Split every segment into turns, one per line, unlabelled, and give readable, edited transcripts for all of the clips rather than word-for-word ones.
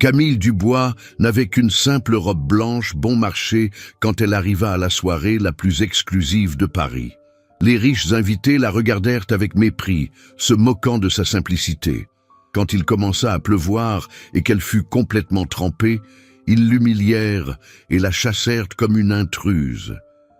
Camille Dubois n'avait qu'une simple robe blanche bon marché quand elle arriva à la soirée la plus exclusive de Paris. Les riches invités la regardèrent avec mépris, se moquant de sa simplicité. Quand il commença à pleuvoir et qu'elle fut complètement trempée, ils l'humilièrent et la chassèrent comme une intruse.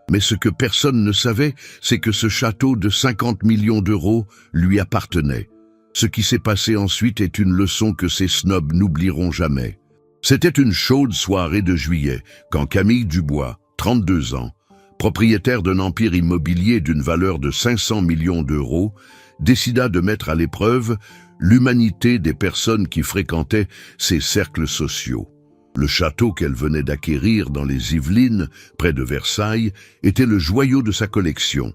Mais ce que personne ne savait, c'est que ce château de 50 millions d'euros lui appartenait. Ce qui s'est passé ensuite est une leçon que ces snobs n'oublieront jamais. C'était une chaude soirée de juillet, quand Camille Dubois, 32 ans, propriétaire d'un empire immobilier d'une valeur de 500 millions d'euros, décida de mettre à l'épreuve l'humanité des personnes qui fréquentaient ces cercles sociaux. Le château qu'elle venait d'acquérir dans les Yvelines, près de Versailles, était le joyau de sa collection.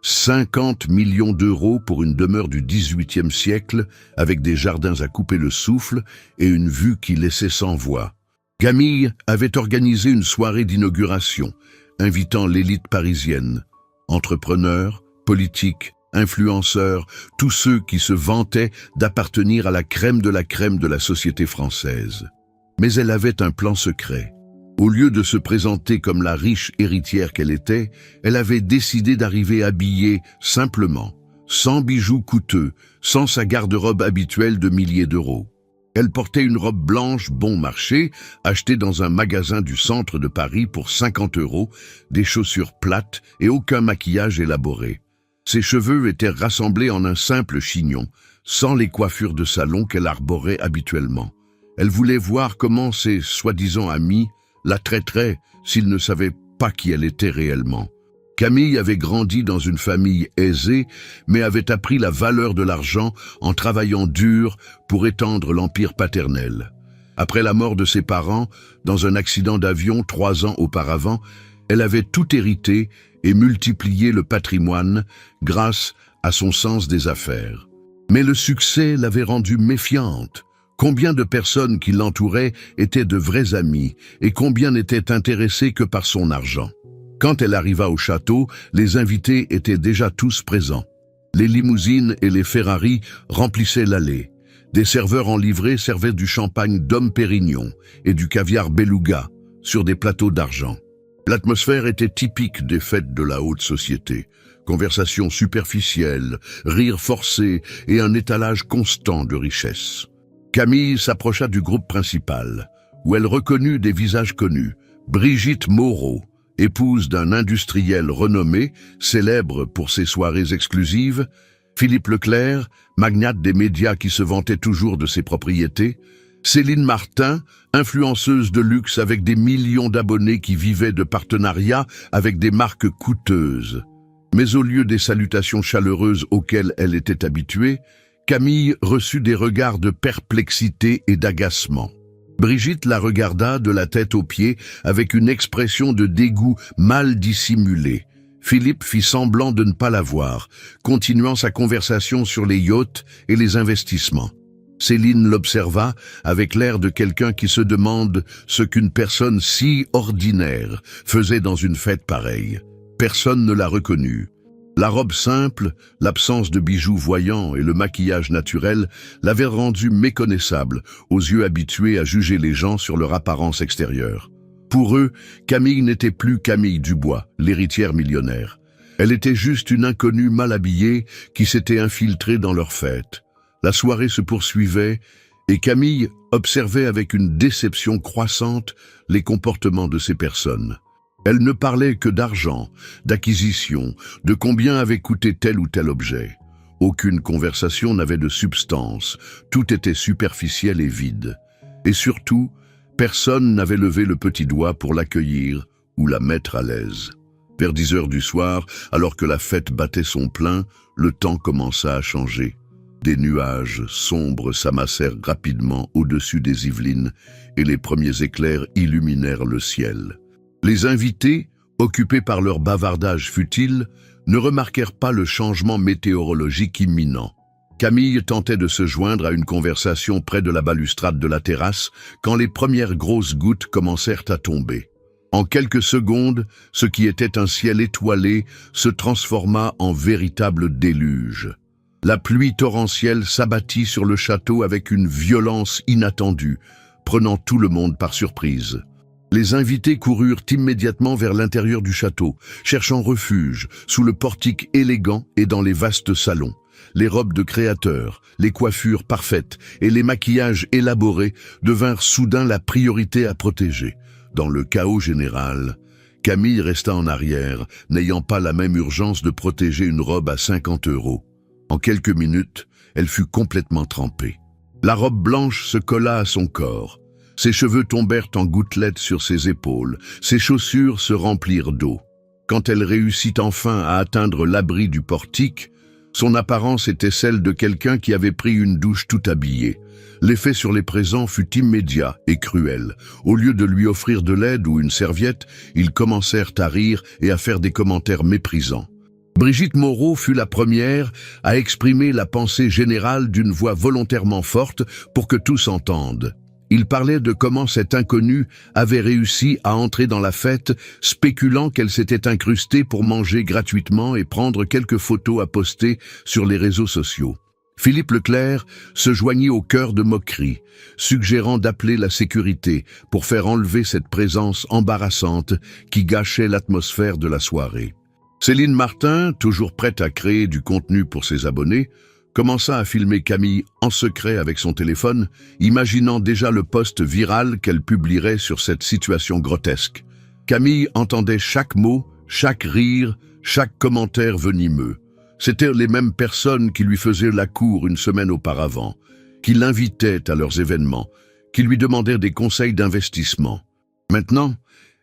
50 millions d'euros pour une demeure du XVIIIe siècle, avec des jardins à couper le souffle et une vue qui laissait sans voix. Camille avait organisé une soirée d'inauguration, invitant l'élite parisienne, entrepreneurs, politiques, influenceurs, tous ceux qui se vantaient d'appartenir à la crème de la société française. Mais elle avait un plan secret. Au lieu de se présenter comme la riche héritière qu'elle était, elle avait décidé d'arriver habillée simplement, sans bijoux coûteux, sans sa garde-robe habituelle de milliers d'euros. Elle portait une robe blanche bon marché, achetée dans un magasin du centre de Paris pour 50 €, des chaussures plates et aucun maquillage élaboré. Ses cheveux étaient rassemblés en un simple chignon, sans les coiffures de salon qu'elle arborait habituellement. Elle voulait voir comment ses soi-disant amis la traiterait s'il ne savait pas qui elle était réellement. Camille avait grandi dans une famille aisée, mais avait appris la valeur de l'argent en travaillant dur pour étendre l'empire paternel. Après la mort de ses parents, dans un accident d'avion 3 ans auparavant, elle avait tout hérité et multiplié le patrimoine grâce à son sens des affaires. Mais le succès l'avait rendue méfiante. Combien de personnes qui l'entouraient étaient de vrais amis et combien n'étaient intéressés que par son argent. Quand elle arriva au château, les invités étaient déjà tous présents. Les limousines et les Ferrari remplissaient l'allée. Des serveurs en livrée servaient du champagne Dom Pérignon et du caviar Beluga sur des plateaux d'argent. L'atmosphère était typique des fêtes de la haute société. Conversations superficielles, rires forcés et un étalage constant de richesses. Camille s'approcha du groupe principal, où elle reconnut des visages connus. Brigitte Moreau, épouse d'un industriel renommé, célèbre pour ses soirées exclusives. Philippe Leclerc, magnate des médias qui se vantait toujours de ses propriétés. Céline Martin, influenceuse de luxe avec des millions d'abonnés qui vivaient de partenariats avec des marques coûteuses. Mais au lieu des salutations chaleureuses auxquelles elle était habituée, Camille reçut des regards de perplexité et d'agacement. Brigitte la regarda de la tête aux pieds avec une expression de dégoût mal dissimulée. Philippe fit semblant de ne pas la voir, continuant sa conversation sur les yachts et les investissements. Céline l'observa avec l'air de quelqu'un qui se demande ce qu'une personne si ordinaire faisait dans une fête pareille. Personne ne la reconnut. La robe simple, l'absence de bijoux voyants et le maquillage naturel l'avaient rendue méconnaissable aux yeux habitués à juger les gens sur leur apparence extérieure. Pour eux, Camille n'était plus Camille Dubois, l'héritière millionnaire. Elle était juste une inconnue mal habillée qui s'était infiltrée dans leur fête. La soirée se poursuivait et Camille observait avec une déception croissante les comportements de ces personnes. Elle ne parlait que d'argent, d'acquisition, de combien avait coûté tel ou tel objet. Aucune conversation n'avait de substance, tout était superficiel et vide. Et surtout, personne n'avait levé le petit doigt pour l'accueillir ou la mettre à l'aise. Vers 10 heures du soir, alors que la fête battait son plein, le temps commença à changer. Des nuages sombres s'amassèrent rapidement au-dessus des Yvelines et les premiers éclairs illuminèrent le ciel. Les invités, occupés par leur bavardage futile, ne remarquèrent pas le changement météorologique imminent. Camille tentait de se joindre à une conversation près de la balustrade de la terrasse quand les premières grosses gouttes commencèrent à tomber. En quelques secondes, ce qui était un ciel étoilé se transforma en véritable déluge. La pluie torrentielle s'abattit sur le château avec une violence inattendue, prenant tout le monde par surprise. Les invités coururent immédiatement vers l'intérieur du château, cherchant refuge sous le portique élégant et dans les vastes salons. Les robes de créateurs, les coiffures parfaites et les maquillages élaborés devinrent soudain la priorité à protéger. Dans le chaos général, Camille resta en arrière, n'ayant pas la même urgence de protéger une robe à 50 €. En quelques minutes, elle fut complètement trempée. La robe blanche se colla à son corps. Ses cheveux tombèrent en gouttelettes sur ses épaules, ses chaussures se remplirent d'eau. Quand elle réussit enfin à atteindre l'abri du portique, son apparence était celle de quelqu'un qui avait pris une douche tout habillé. L'effet sur les présents fut immédiat et cruel. Au lieu de lui offrir de l'aide ou une serviette, ils commencèrent à rire et à faire des commentaires méprisants. Brigitte Moreau fut la première à exprimer la pensée générale d'une voix volontairement forte pour que tous entendent. Il parlait de comment cet inconnu avait réussi à entrer dans la fête, spéculant qu'elle s'était incrustée pour manger gratuitement et prendre quelques photos à poster sur les réseaux sociaux. Philippe Leclerc se joignit au chœur de moquerie, suggérant d'appeler la sécurité pour faire enlever cette présence embarrassante qui gâchait l'atmosphère de la soirée. Céline Martin, toujours prête à créer du contenu pour ses abonnés, commença à filmer Camille en secret avec son téléphone, imaginant déjà le post viral qu'elle publierait sur cette situation grotesque. Camille entendait chaque mot, chaque rire, chaque commentaire venimeux. C'étaient les mêmes personnes qui lui faisaient la cour une semaine auparavant, qui l'invitaient à leurs événements, qui lui demandaient des conseils d'investissement. Maintenant,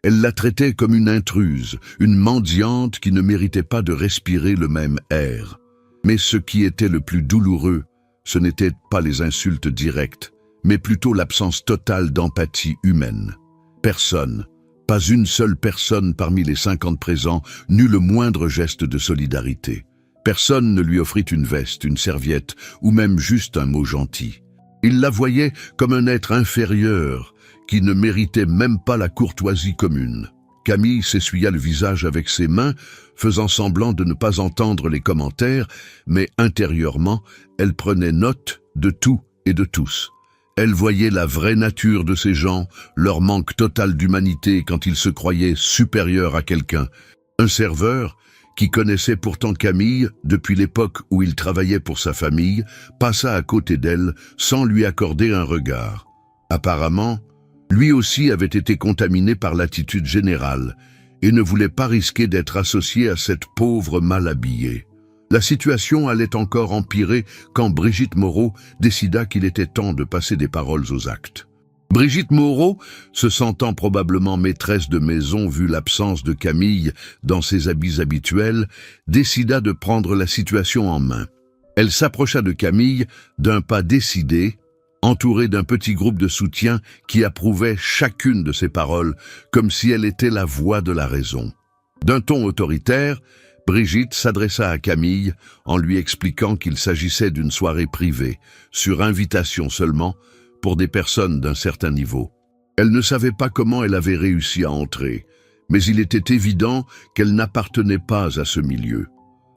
elle la traitait comme une intruse, une mendiante qui ne méritait pas de respirer le même air. Mais ce qui était le plus douloureux, ce n'étaient pas les insultes directes, mais plutôt l'absence totale d'empathie humaine. Personne, pas une seule personne parmi les 50 présents, n'eut le moindre geste de solidarité. Personne ne lui offrit une veste, une serviette, ou même juste un mot gentil. Il la voyait comme un être inférieur, qui ne méritait même pas la courtoisie commune. Camille s'essuya le visage avec ses mains, faisant semblant de ne pas entendre les commentaires, mais intérieurement, elle prenait note de tout et de tous. Elle voyait la vraie nature de ces gens, leur manque total d'humanité quand ils se croyaient supérieurs à quelqu'un. Un serveur, qui connaissait pourtant Camille depuis l'époque où il travaillait pour sa famille, passa à côté d'elle sans lui accorder un regard. Apparemment, lui aussi avait été contaminé par l'attitude générale et ne voulait pas risquer d'être associé à cette pauvre mal habillée. La situation allait encore empirer quand Brigitte Moreau décida qu'il était temps de passer des paroles aux actes. Brigitte Moreau, se sentant probablement maîtresse de maison vu l'absence de Camille dans ses habits habituels, décida de prendre la situation en main. Elle s'approcha de Camille d'un pas décidé, entourée d'un petit groupe de soutien qui approuvait chacune de ses paroles, comme si elle était la voix de la raison. D'un ton autoritaire, Brigitte s'adressa à Camille en lui expliquant qu'il s'agissait d'une soirée privée, sur invitation seulement, pour des personnes d'un certain niveau. Elle ne savait pas comment elle avait réussi à entrer, mais il était évident qu'elle n'appartenait pas à ce milieu.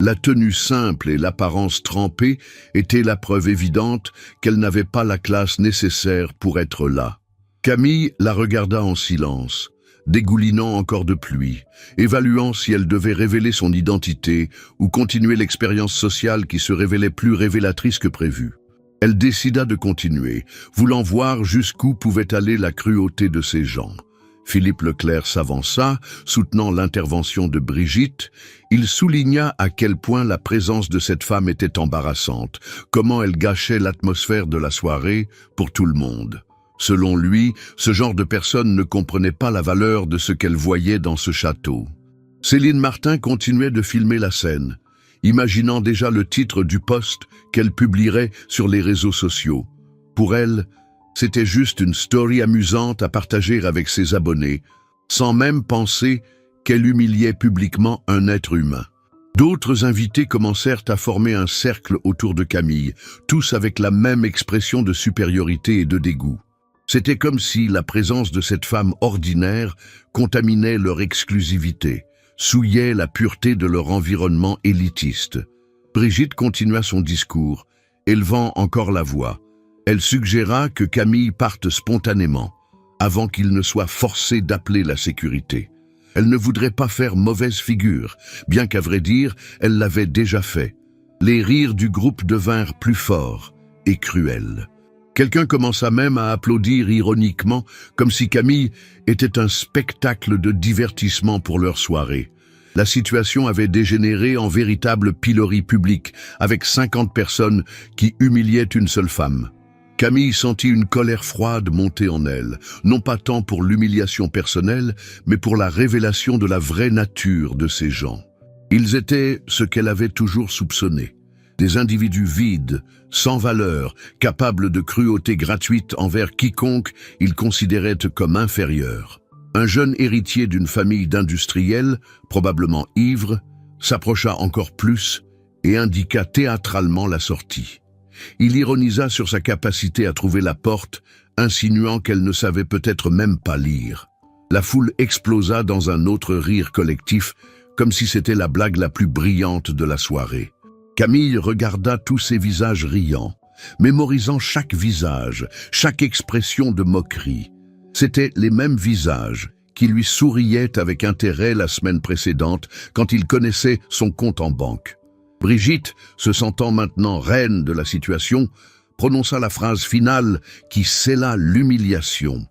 La tenue simple et l'apparence trempée étaient la preuve évidente qu'elle n'avait pas la classe nécessaire pour être là. Camille la regarda en silence, dégoulinant encore de pluie, évaluant si elle devait révéler son identité ou continuer l'expérience sociale qui se révélait plus révélatrice que prévu. Elle décida de continuer, voulant voir jusqu'où pouvait aller la cruauté de ces gens. Philippe Leclerc s'avança, soutenant l'intervention de Brigitte. Il souligna à quel point la présence de cette femme était embarrassante, comment elle gâchait l'atmosphère de la soirée pour tout le monde. Selon lui, ce genre de personne ne comprenait pas la valeur de ce qu'elle voyait dans ce château. Céline Martin continuait de filmer la scène, imaginant déjà le titre du post qu'elle publierait sur les réseaux sociaux. Pour elle, c'était juste une story amusante à partager avec ses abonnés, sans même penser qu'elle humiliait publiquement un être humain. D'autres invités commencèrent à former un cercle autour de Camille, tous avec la même expression de supériorité et de dégoût. C'était comme si la présence de cette femme ordinaire contaminait leur exclusivité, souillait la pureté de leur environnement élitiste. Brigitte continua son discours, élevant encore la voix. Elle suggéra que Camille parte spontanément, avant qu'il ne soit forcé d'appeler la sécurité. Elle ne voudrait pas faire mauvaise figure, bien qu'à vrai dire, elle l'avait déjà fait. Les rires du groupe devinrent plus forts et cruels. Quelqu'un commença même à applaudir ironiquement, comme si Camille était un spectacle de divertissement pour leur soirée. La situation avait dégénéré en véritable pilori public, avec 50 personnes qui humiliaient une seule femme. Camille sentit une colère froide monter en elle, non pas tant pour l'humiliation personnelle, mais pour la révélation de la vraie nature de ces gens. Ils étaient ce qu'elle avait toujours soupçonné, des individus vides, sans valeur, capables de cruauté gratuite envers quiconque ils considéraient comme inférieur. Un jeune héritier d'une famille d'industriels, probablement ivre, s'approcha encore plus et indiqua théâtralement la sortie. Il ironisa sur sa capacité à trouver la porte, insinuant qu'elle ne savait peut-être même pas lire. La foule explosa dans un autre rire collectif, comme si c'était la blague la plus brillante de la soirée. Camille regarda tous ces visages riants, mémorisant chaque visage, chaque expression de moquerie. C'étaient les mêmes visages qui lui souriaient avec intérêt la semaine précédente quand il connaissait son compte en banque. Brigitte, se sentant maintenant reine de la situation, prononça la phrase finale qui scella l'humiliation.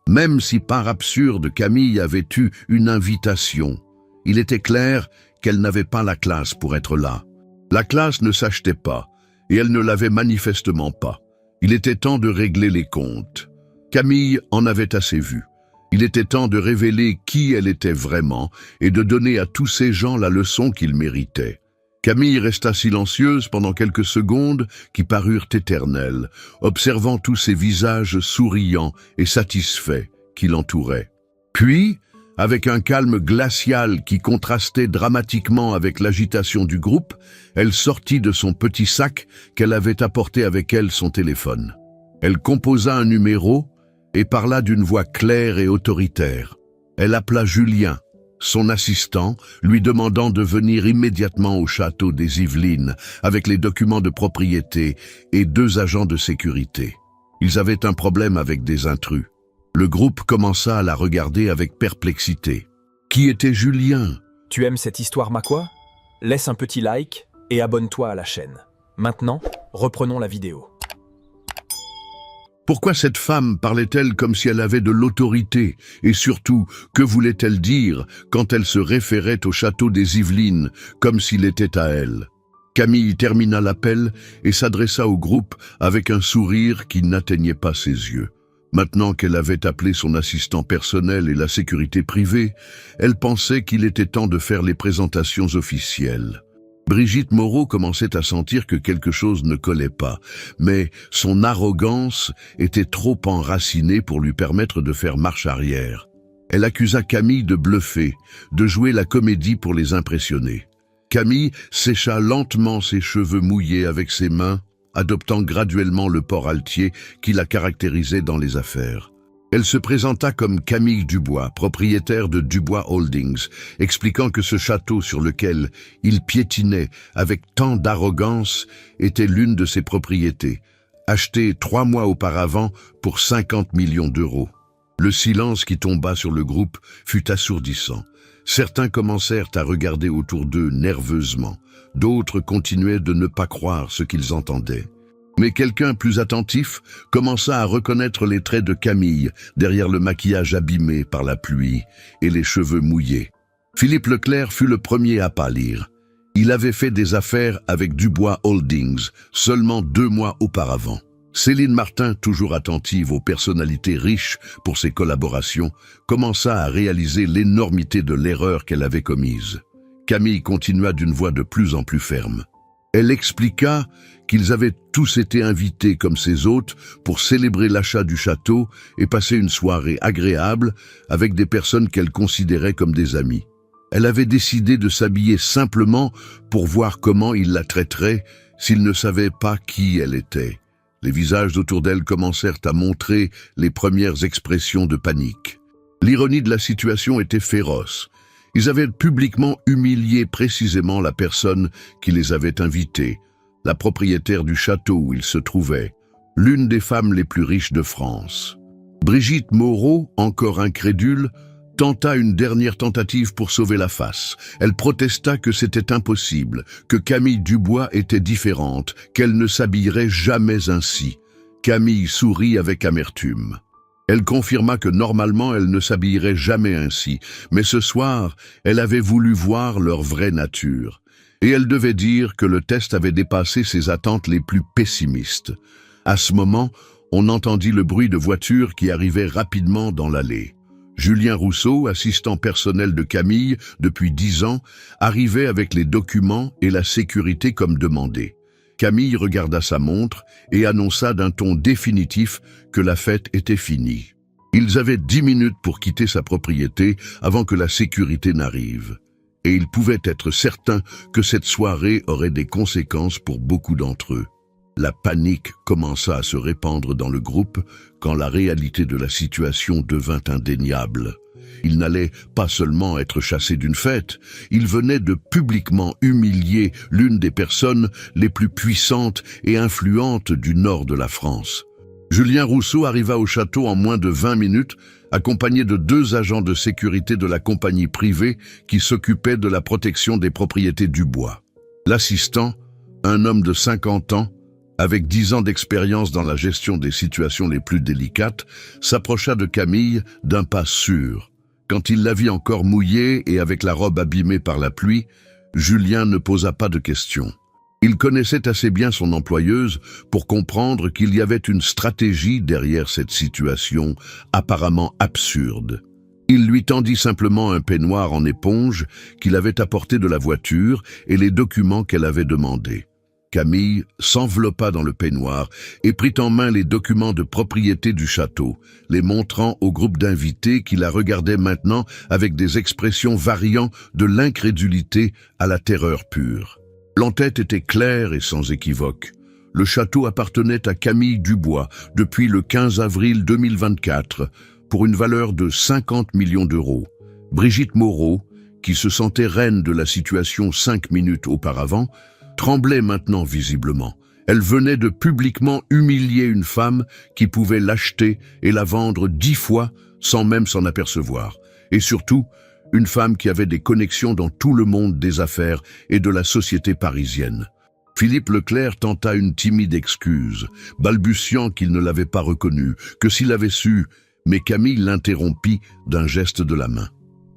Même si par absurde Camille avait eu une invitation, il était clair qu'elle n'avait pas la classe pour être là. La classe ne s'achetait pas, et elle ne l'avait manifestement pas. Il était temps de régler les comptes. Camille en avait assez vu. Il était temps de révéler qui elle était vraiment et de donner à tous ces gens la leçon qu'ils méritaient. Camille resta silencieuse pendant quelques secondes qui parurent éternelles, observant tous ces visages souriants et satisfaits qui l'entouraient. Puis, avec un calme glacial qui contrastait dramatiquement avec l'agitation du groupe, elle sortit de son petit sac qu'elle avait apporté avec elle son téléphone. Elle composa un numéro et parla d'une voix claire et autoritaire. Elle appela Julien, son assistant, lui demandant de venir immédiatement au château des Yvelines avec les documents de propriété et 2 agents de sécurité. Ils avaient un problème avec des intrus. Le groupe commença à la regarder avec perplexité. Qui était Julien?
Tu aimes cette histoire, ma quoi? Laisse un petit like et abonne-toi à la chaîne. Maintenant, reprenons la vidéo.
Pourquoi cette femme parlait-elle comme si elle avait de l'autorité? Et surtout, que voulait-elle dire quand elle se référait au château des Yvelines, comme s'il était à elle? Camille termina l'appel et s'adressa au groupe avec un sourire qui n'atteignait pas ses yeux. Maintenant qu'elle avait appelé son assistant personnel et la sécurité privée, elle pensait qu'il était temps de faire les présentations officielles. Brigitte Moreau commençait à sentir que quelque chose ne collait pas, mais son arrogance était trop enracinée pour lui permettre de faire marche arrière. Elle accusa Camille de bluffer, de jouer la comédie pour les impressionner. Camille sécha lentement ses cheveux mouillés avec ses mains, adoptant graduellement le port altier qui la caractérisait dans les affaires. Elle se présenta comme Camille Dubois, propriétaire de Dubois Holdings, expliquant que ce château sur lequel il piétinait avec tant d'arrogance était l'une de ses propriétés, achetée 3 mois auparavant pour 50 millions d'euros. Le silence qui tomba sur le groupe fut assourdissant. Certains commencèrent à regarder autour d'eux nerveusement, d'autres continuaient de ne pas croire ce qu'ils entendaient. Mais quelqu'un plus attentif commença à reconnaître les traits de Camille derrière le maquillage abîmé par la pluie et les cheveux mouillés. Philippe Leclerc fut le premier à pâlir. Il avait fait des affaires avec Dubois Holdings seulement 2 mois auparavant. Céline Martin, toujours attentive aux personnalités riches pour ses collaborations, commença à réaliser l'énormité de l'erreur qu'elle avait commise. Camille continua d'une voix de plus en plus ferme. Elle expliqua qu'ils avaient tous été invités comme ses hôtes pour célébrer l'achat du château et passer une soirée agréable avec des personnes qu'elle considérait comme des amis. Elle avait décidé de s'habiller simplement pour voir comment il la traiterait s'il ne savait pas qui elle était. Les visages autour d'elle commencèrent à montrer les premières expressions de panique. L'ironie de la situation était féroce. Ils avaient publiquement humilié précisément la personne qui les avait invités, la propriétaire du château où ils se trouvaient. l'une des femmes les plus riches de France. Brigitte Moreau, encore incrédule, tenta une dernière tentative pour sauver la face. Elle protesta que c'était impossible, que Camille Dubois était différente, qu'elle ne s'habillerait jamais ainsi. Camille sourit avec amertume. Elle confirma que normalement elle ne s'habillerait jamais ainsi, mais ce soir, elle avait voulu voir leur vraie nature. Et elle devait dire que le test avait dépassé ses attentes les plus pessimistes. À ce moment, on entendit le bruit de voitures qui arrivaient rapidement dans l'allée. Julien Rousseau, assistant personnel de Camille depuis 10 ans, arrivait avec les documents et la sécurité comme demandé. Camille regarda sa montre et annonça d'un ton définitif que la fête était finie. Ils avaient 10 minutes pour quitter sa propriété avant que la sécurité n'arrive. Et ils pouvaient être certains que cette soirée aurait des conséquences pour beaucoup d'entre eux. La panique commença à se répandre dans le groupe quand la réalité de la situation devint indéniable. Il n'allait pas seulement être chassé d'une fête, il venait de publiquement humilier l'une des personnes les plus puissantes et influentes du nord de la France. Julien Rousseau arriva au château en moins de 20 minutes, accompagné de 2 agents de sécurité de la compagnie privée qui s'occupait de la protection des propriétés Dubois. L'assistant, un homme de 50 ans, avec 10 ans d'expérience dans la gestion des situations les plus délicates, s'approcha de Camille d'un pas sûr. Quand il la vit encore mouillée et avec la robe abîmée par la pluie, Julien ne posa pas de questions. Il connaissait assez bien son employeuse pour comprendre qu'il y avait une stratégie derrière cette situation apparemment absurde. Il lui tendit simplement un peignoir en éponge qu'il avait apporté de la voiture et les documents qu'elle avait demandés. Camille s'enveloppa dans le peignoir et prit en main les documents de propriété du château, les montrant au groupe d'invités qui la regardaient maintenant avec des expressions variant de l'incrédulité à la terreur pure. L'entête était claire et sans équivoque. Le château appartenait à Camille Dubois depuis le 15 avril 2024 pour une valeur de 50 millions d'euros. Brigitte Moreau, qui se sentait reine de la situation 5 minutes auparavant, tremblait maintenant visiblement. Elle venait de publiquement humilier une femme qui pouvait l'acheter et la vendre 10 fois sans même s'en apercevoir. Et surtout, une femme qui avait des connexions dans tout le monde des affaires et de la société parisienne. Philippe Leclerc tenta une timide excuse, balbutiant qu'il ne l'avait pas reconnue, que s'il avait su, mais Camille l'interrompit d'un geste de la main.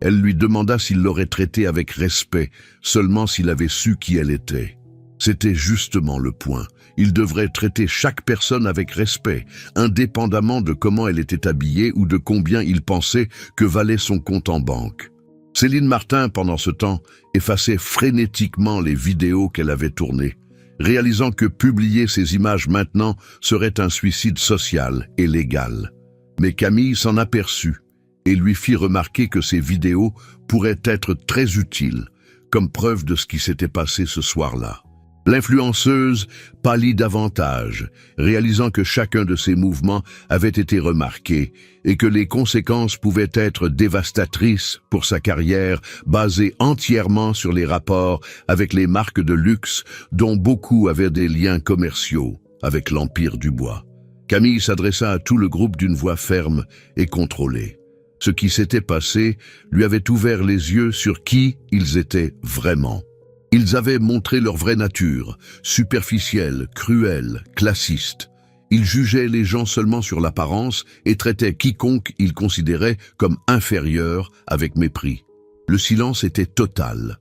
Elle lui demanda s'il l'aurait traitée avec respect, seulement s'il avait su qui elle était. C'était justement le point. Il devrait traiter chaque personne avec respect, indépendamment de comment elle était habillée ou de combien il pensait que valait son compte en banque. Céline Martin, pendant ce temps, effaçait frénétiquement les vidéos qu'elle avait tournées, réalisant que publier ces images maintenant serait un suicide social et légal. Mais Camille s'en aperçut et lui fit remarquer que ces vidéos pourraient être très utiles, comme preuve de ce qui s'était passé ce soir-là. L'influenceuse pâlit davantage, réalisant que chacun de ses mouvements avait été remarqué et que les conséquences pouvaient être dévastatrices pour sa carrière basée entièrement sur les rapports avec les marques de luxe dont beaucoup avaient des liens commerciaux avec l'Empire Dubois. Camille s'adressa à tout le groupe d'une voix ferme et contrôlée. Ce qui s'était passé lui avait ouvert les yeux sur qui ils étaient vraiment. Ils avaient montré leur vraie nature, superficielle, cruelle, classiste. Ils jugeaient les gens seulement sur l'apparence et traitaient quiconque ils considéraient comme inférieur avec mépris. Le silence était total.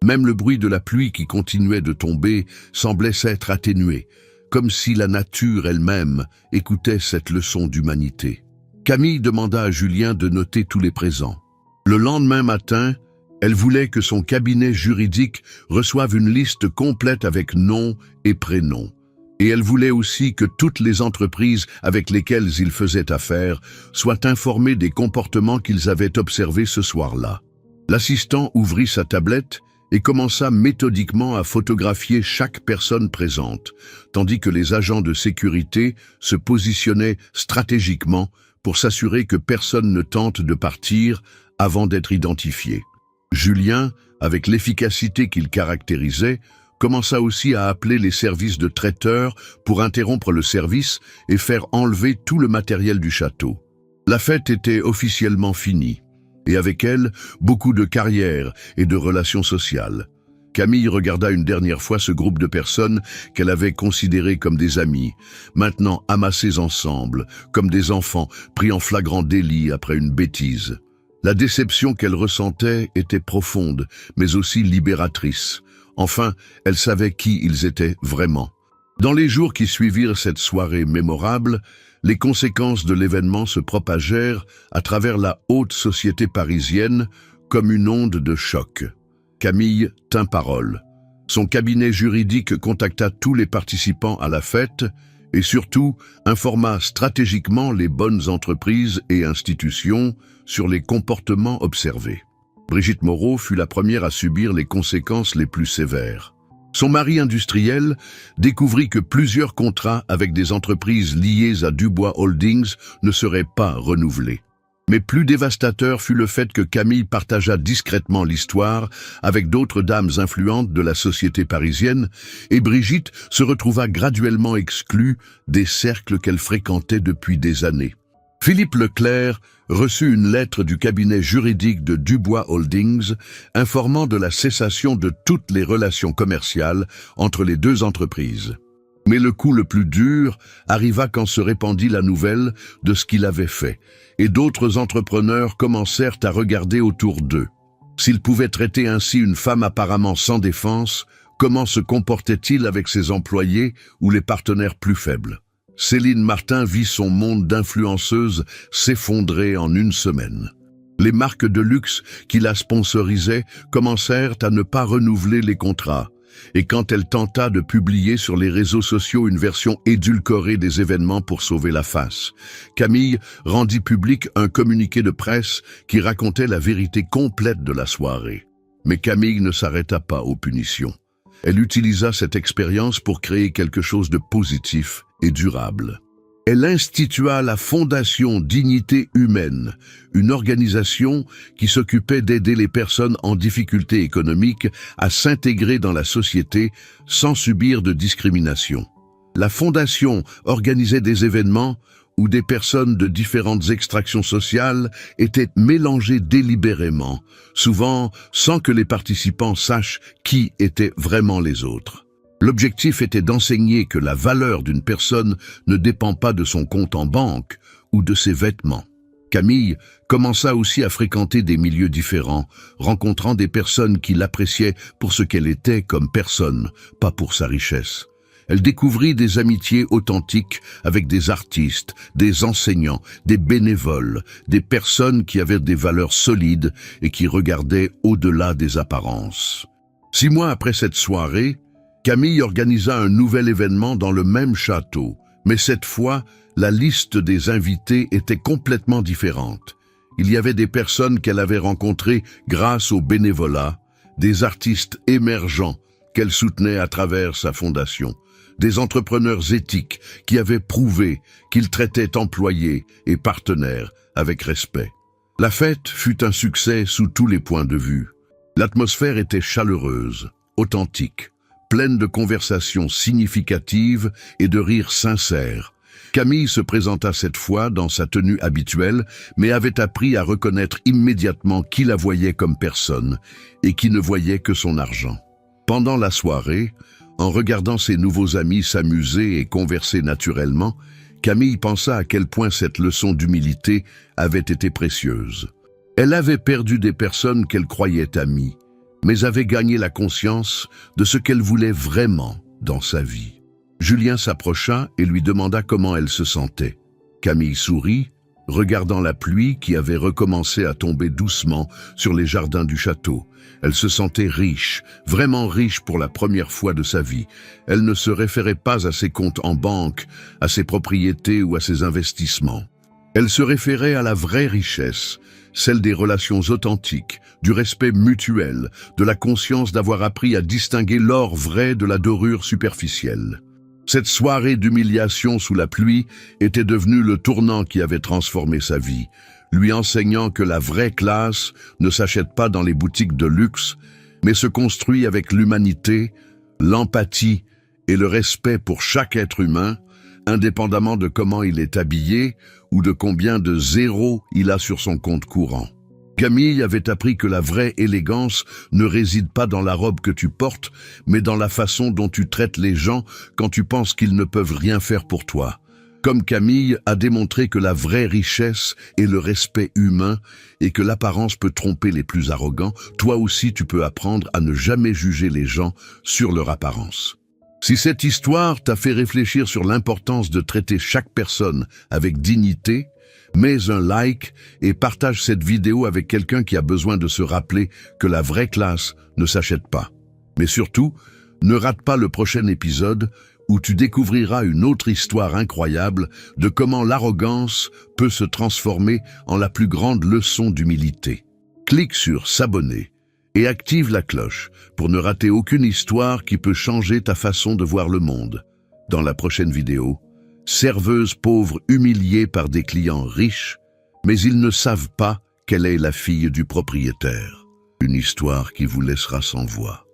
Même le bruit de la pluie qui continuait de tomber semblait s'être atténué, comme si la nature elle-même écoutait cette leçon d'humanité. Camille demanda à Julien de noter tous les présents. Le lendemain matin, elle voulait que son cabinet juridique reçoive une liste complète avec nom et prénom. Et elle voulait aussi que toutes les entreprises avec lesquelles ils faisaient affaire soient informées des comportements qu'ils avaient observés ce soir-là. L'assistant ouvrit sa tablette et commença méthodiquement à photographier chaque personne présente, tandis que les agents de sécurité se positionnaient stratégiquement pour s'assurer que personne ne tente de partir avant d'être identifié. Julien, avec l'efficacité qu'il caractérisait, commença aussi à appeler les services de traiteurs pour interrompre le service et faire enlever tout le matériel du château. La fête était officiellement finie, et avec elle, beaucoup de carrières et de relations sociales. Camille regarda une dernière fois ce groupe de personnes qu'elle avait considérées comme des amis, maintenant amassés ensemble, comme des enfants pris en flagrant délit après une bêtise. La déception qu'elle ressentait était profonde, mais aussi libératrice. Enfin, elle savait qui ils étaient vraiment. Dans les jours qui suivirent cette soirée mémorable, les conséquences de l'événement se propagèrent à travers la haute société parisienne comme une onde de choc. Camille tint parole. Son cabinet juridique contacta tous les participants à la fête et surtout informa stratégiquement les bonnes entreprises et institutions sur les comportements observés. Brigitte Moreau fut la première à subir les conséquences les plus sévères. Son mari industriel découvrit que plusieurs contrats avec des entreprises liées à Dubois Holdings ne seraient pas renouvelés. Mais plus dévastateur fut le fait que Camille partagea discrètement l'histoire avec d'autres dames influentes de la société parisienne et Brigitte se retrouva graduellement exclue des cercles qu'elle fréquentait depuis des années. Philippe Leclerc reçut une lettre du cabinet juridique de Dubois Holdings informant de la cessation de toutes les relations commerciales entre les deux entreprises. Mais le coup le plus dur arriva quand se répandit la nouvelle de ce qu'il avait fait, et d'autres entrepreneurs commencèrent à regarder autour d'eux. S'ils pouvaient traiter ainsi une femme apparemment sans défense, comment se comportait-il avec ses employés ou les partenaires plus faibles? Céline Martin vit son monde d'influenceuse s'effondrer en une semaine. Les marques de luxe qui la sponsorisaient commencèrent à ne pas renouveler les contrats. Et quand elle tenta de publier sur les réseaux sociaux une version édulcorée des événements pour sauver la face, Camille rendit public un communiqué de presse qui racontait la vérité complète de la soirée. Mais Camille ne s'arrêta pas aux punitions. Elle utilisa cette expérience pour créer quelque chose de positif et durable. Elle institua la Fondation Dignité Humaine, une organisation qui s'occupait d'aider les personnes en difficulté économique à s'intégrer dans la société sans subir de discrimination. La Fondation organisait des événements où des personnes de différentes extractions sociales étaient mélangées délibérément, souvent sans que les participants sachent qui étaient vraiment les autres. L'objectif était d'enseigner que la valeur d'une personne ne dépend pas de son compte en banque ou de ses vêtements. Camille commença aussi à fréquenter des milieux différents, rencontrant des personnes qui l'appréciaient pour ce qu'elle était comme personne, pas pour sa richesse. Elle découvrit des amitiés authentiques avec des artistes, des enseignants, des bénévoles, des personnes qui avaient des valeurs solides et qui regardaient au-delà des apparences. 6 mois après cette soirée, Camille organisa un nouvel événement dans le même château, mais cette fois, la liste des invités était complètement différente. Il y avait des personnes qu'elle avait rencontrées grâce au bénévolat, des artistes émergents qu'elle soutenait à travers sa fondation, des entrepreneurs éthiques qui avaient prouvé qu'ils traitaient employés et partenaires avec respect. La fête fut un succès sous tous les points de vue. L'atmosphère était chaleureuse, authentique, pleine de conversations significatives et de rires sincères. Camille se présenta cette fois dans sa tenue habituelle, mais avait appris à reconnaître immédiatement qui la voyait comme personne et qui ne voyait que son argent. Pendant la soirée, en regardant ses nouveaux amis s'amuser et converser naturellement, Camille pensa à quel point cette leçon d'humilité avait été précieuse. Elle avait perdu des personnes qu'elle croyait amies, mais avait gagné la conscience de ce qu'elle voulait vraiment dans sa vie. Julien s'approcha et lui demanda comment elle se sentait. Camille sourit, regardant la pluie qui avait recommencé à tomber doucement sur les jardins du château. Elle se sentait riche, vraiment riche pour la première fois de sa vie. Elle ne se référait pas à ses comptes en banque, à ses propriétés ou à ses investissements. Elle se référait à la vraie richesse, celle des relations authentiques, du respect mutuel, de la conscience d'avoir appris à distinguer l'or vrai de la dorure superficielle. Cette soirée d'humiliation sous la pluie était devenue le tournant qui avait transformé sa vie, lui enseignant que la vraie classe ne s'achète pas dans les boutiques de luxe, mais se construit avec l'humanité, l'empathie et le respect pour chaque être humain, indépendamment de comment il est habillé ou de combien de zéros il a sur son compte courant. Camille avait appris que la vraie élégance ne réside pas dans la robe que tu portes, mais dans la façon dont tu traites les gens quand tu penses qu'ils ne peuvent rien faire pour toi. Comme Camille a démontré que la vraie richesse est le respect humain et que l'apparence peut tromper les plus arrogants, toi aussi tu peux apprendre à ne jamais juger les gens sur leur apparence. Si cette histoire t'a fait réfléchir sur l'importance de traiter chaque personne avec dignité, mets un like et partage cette vidéo avec quelqu'un qui a besoin de se rappeler que la vraie classe ne s'achète pas. Mais surtout, ne rate pas le prochain épisode où tu découvriras une autre histoire incroyable de comment l'arrogance peut se transformer en la plus grande leçon d'humilité. Clique sur s'abonner et active la cloche pour ne rater aucune histoire qui peut changer ta façon de voir le monde. Dans la prochaine vidéo, serveuse pauvre humiliée par des clients riches, mais ils ne savent pas qu'elle est la fille du propriétaire. Une histoire qui vous laissera sans voix.